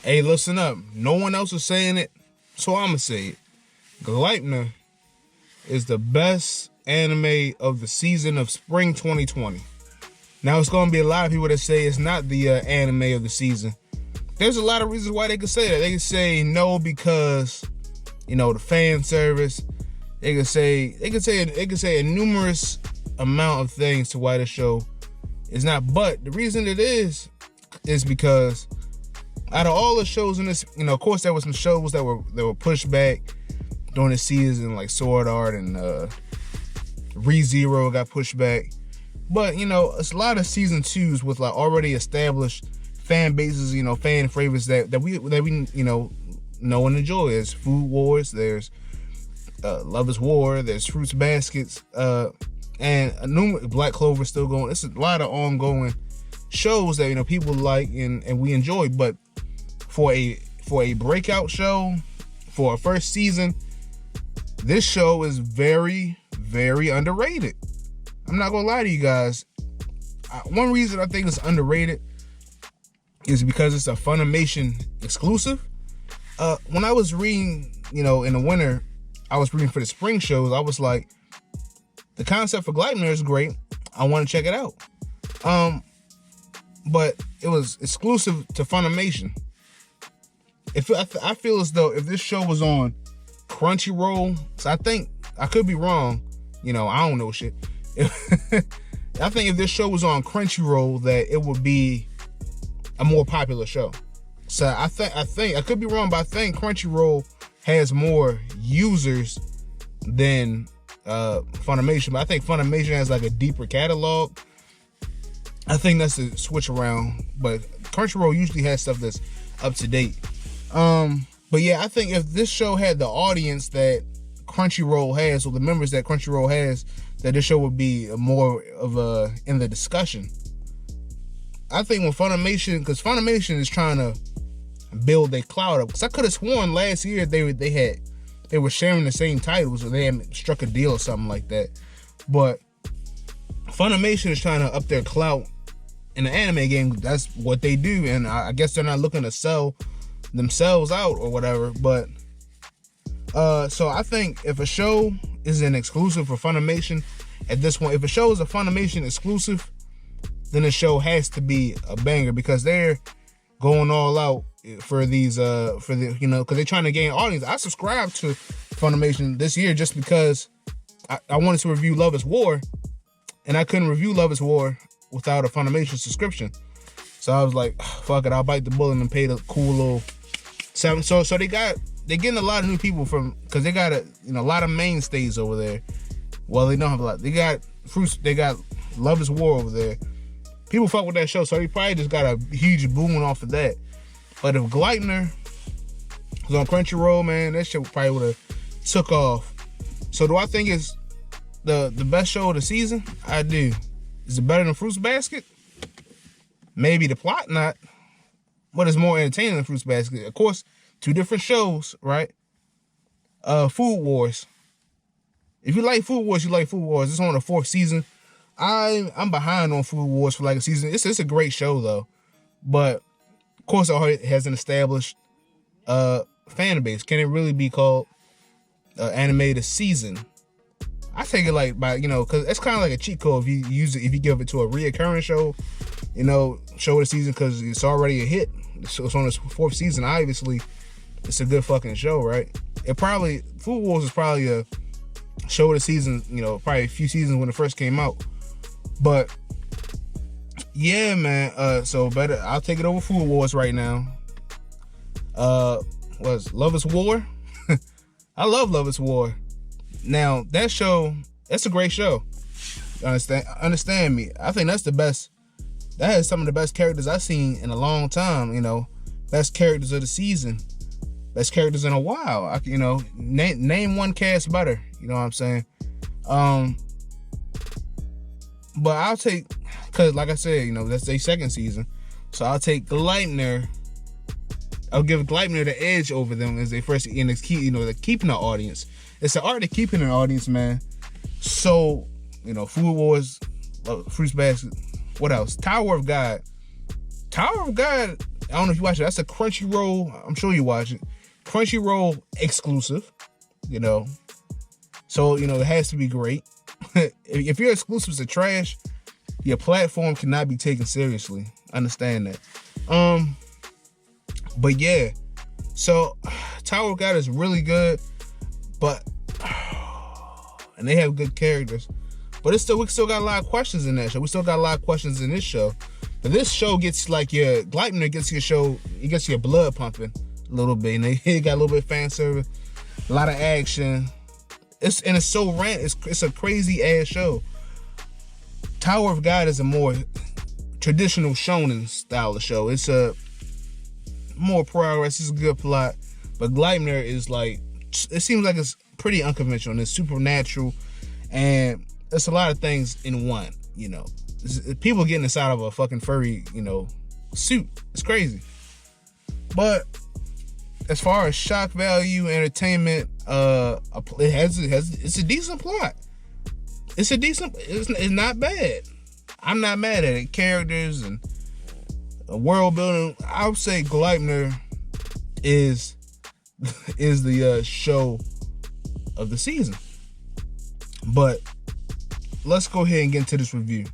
Hey, listen up. No one else is saying it, so I'ma say it. Gleipnir is the best anime of the season of spring 2020. Now, it's gonna be a lot of people that say it's not the anime of the season. There's a lot of reasons why they could say that. They could say no because, the fan service. They could say a numerous amount of things to why the show is not. But the reason it is because out of all the shows in this, of course there were some shows that were pushed back during the season, like Sword Art and ReZero got pushed back. But it's a lot of season twos with like already established fan bases, fan favorites that we know and enjoy. There's Food Wars, there's Love is War, there's Fruits Baskets, and a new Black Clover still going. It's a lot of ongoing shows that people like and we enjoy. But for a breakout show, for a first season, this show is very, very underrated. I'm not gonna lie to you guys. One reason I think it's underrated is because it's a Funimation exclusive. When I was reading, in the winter, I was reading for the spring shows. I was like, the concept for Gleipnir is great. I want to check it out. But it was exclusive to Funimation. I feel as though if this show was on Crunchyroll, so I think I could be wrong. I don't know shit. I think if this show was on Crunchyroll, that it would be a more popular show. So I think I could be wrong, but I think Crunchyroll has more users than Funimation. But I think Funimation has like a deeper catalog. I think that's the switch around. But Crunchyroll usually has stuff that's up to date. But yeah, I think if this show had the audience that Crunchyroll has, or the members that Crunchyroll has, that this show would be more of a in the discussion. I think when Funimation, because Funimation is trying to build their cloud up, because I could have sworn last year they were sharing the same titles, or they had struck a deal or something like that. But Funimation is trying to up their clout in the anime game. That's what they do, and I guess they're not looking to sell themselves out or whatever. But so I think if a show is an exclusive for Funimation at this point, if a show is a Funimation exclusive, then the show has to be a banger, because they're going all out for these because they're trying to gain audience. I subscribed to Funimation this year just because I wanted to review Love is War, and I couldn't review Love is War without a Funimation subscription. So I was like, fuck it, I'll bite the bullet and pay the cool little $7. So they're getting a lot of new people because they got a lot of mainstays over there. Well, they don't have a lot. They got Love is War over there. People fuck with that show, so they probably just got a huge boom off of that. But if Gleipnir was on Crunchyroll, man, that shit probably would have took off. So do I think it's the best show of the season? I do. Is it better than Fruits Basket? Maybe the plot not, but it's more entertaining than Fruits Basket. Of course, two different shows, right? Food Wars. If you like Food Wars, you like Food Wars. It's on the 4th season. I'm behind on Food Wars for like a season. It's a great show though, but of course it has an established fan base. Can it really be called animated season? I take it like by because it's kind of like a cheat code if you use it, if you give it to a reoccurring show, show of the season, because it's already a hit. So it's on its 4th season. Obviously, it's a good fucking show, right? Food Wars is probably a show of the season. Probably a few seasons when it first came out. But yeah, man. So better, I'll take it over Food Wars right now. Was Love is War? I love Love is War. Now that show, that's a great show. Understand me. I think that's the best. That has some of the best characters I've seen in a long time. Best characters of the season, best characters in a while. Name one cast better. You know what I'm saying? But I'll take, because like I said, that's their 2nd season. So I'll take Gleipnir. I'll give Gleipnir the edge over them as they first, and it's they're keeping the audience. It's the art of keeping an audience, man. So, Food Wars, Fruits Basket, what else? Tower of God. Tower of God I don't know if you watch it. That's a Crunchyroll. I'm sure you watch it. Crunchyroll exclusive. You know, so you know it has to be great. If your exclusives are trash, your platform cannot be taken seriously. Understand that. But yeah, so Tower of God is really good, but and they have good characters. But we still got a lot of questions in that show. We still got a lot of questions in this show. But this show gets like Gleipnir gets your show, it gets your blood pumping a little bit. And they got a little bit of fan service, a lot of action. It's so it's a crazy ass show. Tower of God is a more traditional shonen style of show. It's a more progress, it's a good plot. But Gleipnir is like, it seems like it's pretty unconventional. It's supernatural, and it's a lot of things in one, you know. People getting inside of a fucking furry, you know, suit. It's crazy. But as far as shock value, entertainment, it's a decent plot. It's not bad. I'm not mad at it. Characters and world building. I would say Gleipnir is the show of the season. But let's go ahead and get into this review.